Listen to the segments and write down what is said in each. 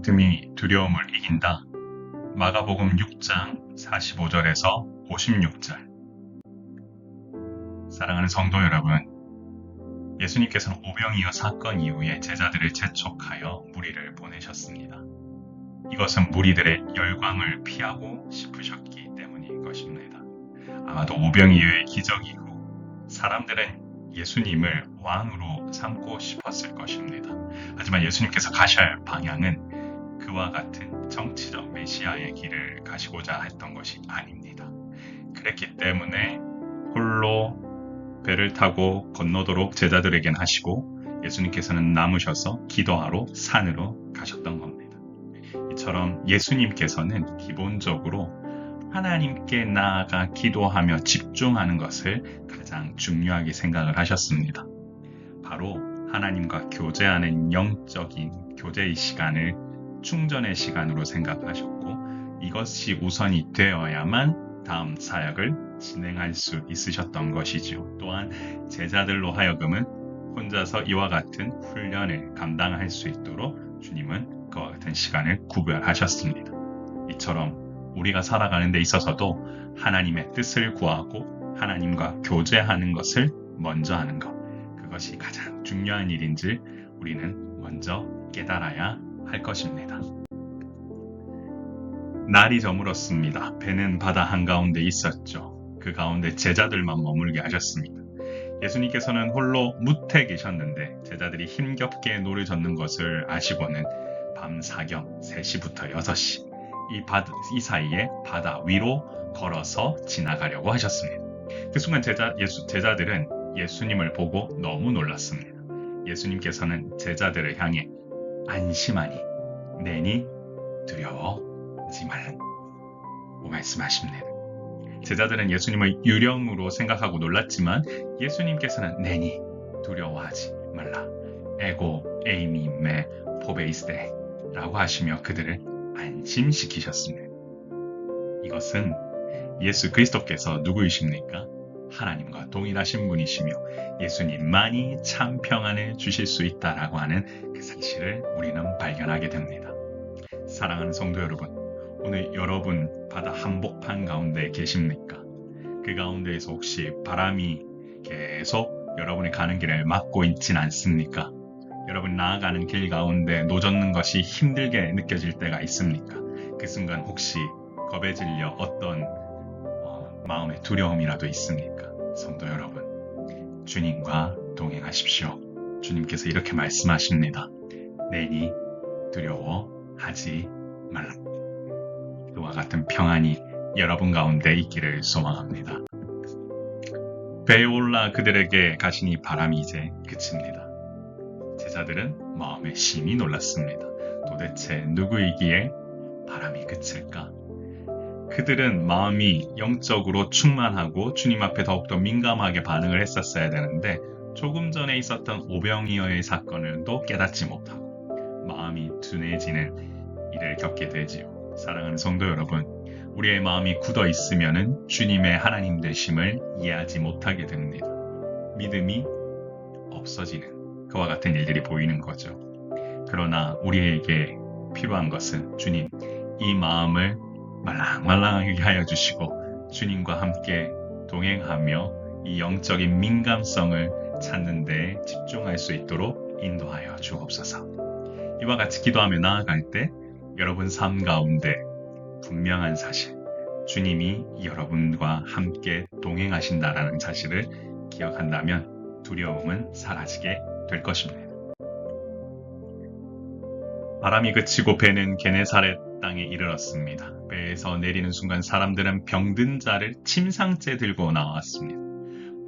믿음이 두려움을 이긴다. 마가복음 6장 45절에서 56절. 사랑하는 성도 여러분, 예수님께서는 오병이어 사건 이후에 제자들을 재촉하여 무리를 보내셨습니다. 이것은 무리들의 열광을 피하고 싶으셨기 때문인 것입니다. 아마도 오병이어의 기적 이후 사람들은 예수님을 왕으로 삼고 싶었을 것입니다. 하지만 예수님께서 가셔야 할 방향은 그와 같은 정치적 메시아의 길을 가시고자 했던 것이 아닙니다. 그랬기 때문에 홀로 배를 타고 건너도록 제자들에겐 하시고 예수님께서는 남으셔서 기도하러 산으로 가셨던 겁니다. 이처럼 예수님께서는 기본적으로 하나님께 나아가 기도하며 집중하는 것을 가장 중요하게 생각을 하셨습니다. 바로 하나님과 교제하는 영적인 교제의 시간을 충전의 시간으로 생각하셨고 이것이 우선이 되어야만 다음 사역을 진행할 수 있으셨던 것이지요. 또한 제자들로 하여금은 혼자서 이와 같은 훈련을 감당할 수 있도록 주님은 그와 같은 시간을 구별하셨습니다. 이처럼 우리가 살아가는 데 있어서도 하나님의 뜻을 구하고 하나님과 교제하는 것을 먼저 하는 것, 그것이 가장 중요한 일인지 우리는 먼저 깨달아야 할 것입니다. 날이 저물었습니다. 배는 바다 한가운데 있었죠. 그 가운데 제자들만 머물게 하셨습니다. 예수님께서는 홀로 무태 계셨는데 제자들이 힘겹게 노를 젓는 것을 아시고는 밤 사경 3시부터 6시 이 사이에 바다 위로 걸어서 지나가려고 하셨습니다. 그 순간 제자들은 예수님을 보고 너무 놀랐습니다. 예수님께서는 제자들을 향해 안심하니 내니 두려워하지 말라고 말씀하십니다. 제자들은 예수님을 유령으로 생각하고 놀랐지만 예수님께서는 내니 두려워하지 말라. 에고 에이미 메 포베이스데 라고 하시며 그들을 안심시키셨습니다. 이것은 예수 그리스도께서 누구이십니까? 하나님과 동일하신 분이시며 예수님만이 참 평안을 주실 수 있다라고 하는 그 사실을 우리는 발견하게 됩니다. 사랑하는 성도 여러분, 오늘 여러분 바다 한복판 가운데 계십니까? 그 가운데에서 혹시 바람이 계속 여러분이 가는 길을 막고 있진 않습니까? 여러분 나아가는 길 가운데 노젓는 것이 힘들게 느껴질 때가 있습니까? 그 순간 혹시 겁에 질려 어떤 마음의 두려움이라도 있습니까? 성도 여러분, 주님과 동행하십시오. 주님께서 이렇게 말씀하십니다. 내니 두려워하지 말라. 그와 같은 평안이 여러분 가운데 있기를 소망합니다. 배에 올라 그들에게 가시니 바람이 이제 그칩니다. 제자들은 마음에 심히 놀랐습니다. 도대체 누구이기에 바람이 그칠까? 그들은 마음이 영적으로 충만하고 주님 앞에 더욱더 민감하게 반응을 했었어야 되는데 조금 전에 있었던 오병이어의 사건을도 깨닫지 못하고 마음이 둔해지는 일을 겪게 되지요. 사랑하는 성도 여러분, 우리의 마음이 굳어 있으면 주님의 하나님 되심을 이해하지 못하게 됩니다. 믿음이 없어지는 그와 같은 일들이 보이는 거죠. 그러나 우리에게 필요한 것은 주님, 이 마음을 말랑말랑하게 하여 주시고 주님과 함께 동행하며 이 영적인 민감성을 찾는 데 집중할 수 있도록 인도하여 주옵소서. 이와 같이 기도하며 나아갈 때 여러분 삶 가운데 분명한 사실, 주님이 여러분과 함께 동행하신다라는 사실을 기억한다면 두려움은 사라지게 될 것입니다. 바람이 그치고 배는 게네사렛 땅에 이르렀습니다. 배에서 내리는 순간 사람들은 병든 자를 침상째 들고 나왔습니다.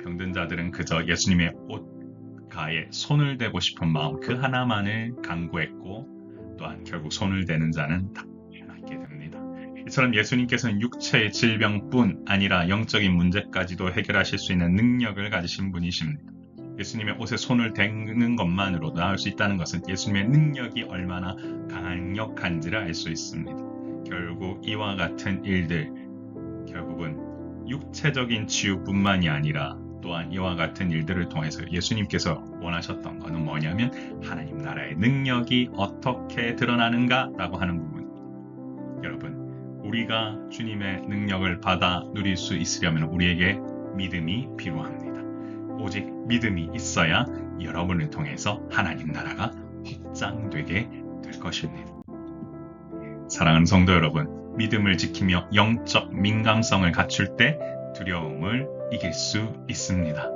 병든 자들은 그저 예수님의 옷가에 손을 대고 싶은 마음 그 하나만을 간구했고 또한 결국 손을 대는 자는 다 낫게 됩니다. 이처럼 예수님께서는 육체의 질병뿐 아니라 영적인 문제까지도 해결하실 수 있는 능력을 가지신 분이십니다. 예수님의 옷에 손을 대는 것만으로도 나을 수 있다는 것은 예수님의 능력이 얼마나 강력한지를 알 수 있습니다. 결국 이와 같은 일들, 결국은 육체적인 치유뿐만이 아니라 또한 이와 같은 일들을 통해서 예수님께서 원하셨던 것은 뭐냐면 하나님 나라의 능력이 어떻게 드러나는가라고 하는 부분. 여러분, 우리가 주님의 능력을 받아 누릴 수 있으려면 우리에게 믿음이 필요합니다. 오직 믿음이 있어야 여러분을 통해서 하나님 나라가 확장되게 될 것입니다. 사랑하는 성도 여러분, 믿음을 지키며 영적 민감성을 갖출 때 두려움을 이길 수 있습니다.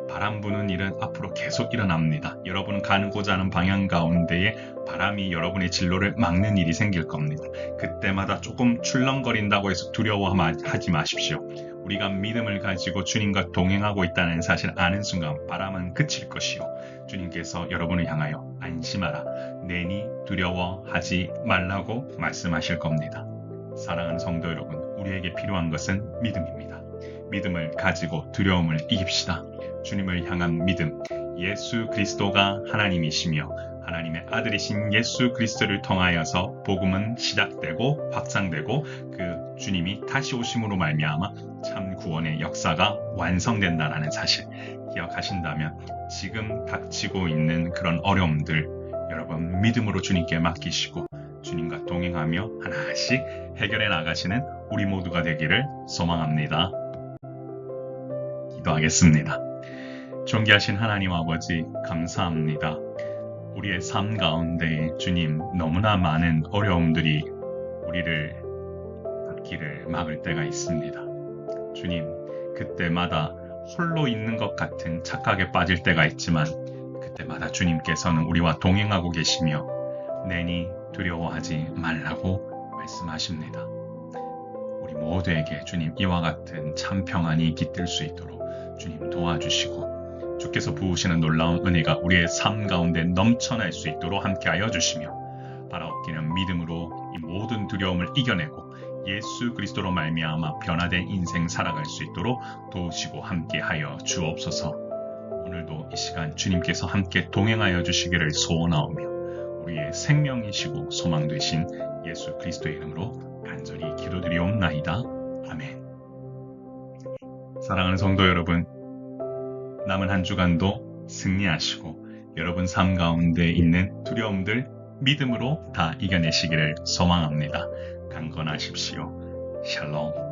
바람 부는 일은 앞으로 계속 일어납니다. 여러분은 가고자 하는 방향 가운데에 바람이 여러분의 진로를 막는 일이 생길 겁니다. 그때마다 조금 출렁거린다고 해서 두려워하지 마십시오. 우리가 믿음을 가지고 주님과 동행하고 있다는 사실을 아는 순간 바람은 그칠 것이요. 주님께서 여러분을 향하여 안심하라, 내니 두려워하지 말라고 말씀하실 겁니다. 사랑하는 성도 여러분, 우리에게 필요한 것은 믿음입니다. 믿음을 가지고 두려움을 이깁시다. 주님을 향한 믿음, 예수 그리스도가 하나님이시며 하나님의 아들이신 예수 그리스도를 통하여서 복음은 시작되고 확장되고 그 주님이 다시 오심으로 말미암아 참 구원의 역사가 완성된다는 사실 기억하신다면 지금 닥치고 있는 그런 어려움들 여러분 믿음으로 주님께 맡기시고 주님과 동행하며 하나씩 해결해 나가시는 우리 모두가 되기를 소망합니다. 기도하겠습니다. 존귀하신 하나님 아버지 감사합니다. 우리의 삶 가운데 주님 너무나 많은 어려움들이 우리를 길을 막을 때가 있습니다. 주님 그때마다 홀로 있는 것 같은 착각에 빠질 때가 있지만 그때마다 주님께서는 우리와 동행하고 계시며 내니 두려워하지 말라고 말씀하십니다. 우리 모두에게 주님 이와 같은 참 평안이 깃들 수 있도록 주님 도와주시고 주께서 부으시는 놀라운 은혜가 우리의 삶 가운데 넘쳐날 수 있도록 함께하여 주시며 바라옵기는 믿음으로 이 모든 두려움을 이겨내고 예수 그리스도로 말미암아 변화된 인생 살아갈 수 있도록 도우시고 함께하여 주옵소서. 오늘도 이 시간 주님께서 함께 동행하여 주시기를 소원하오며 우리의 생명이시고 소망 되신 예수 그리스도의 이름으로 간절히 기도드리옵나이다. 아멘. 사랑하는 성도 여러분, 남은 한 주간도 승리하시고 여러분 삶 가운데 있는 두려움들 믿음으로 다 이겨내시기를 소망합니다. 강건하십시오. 샬롬.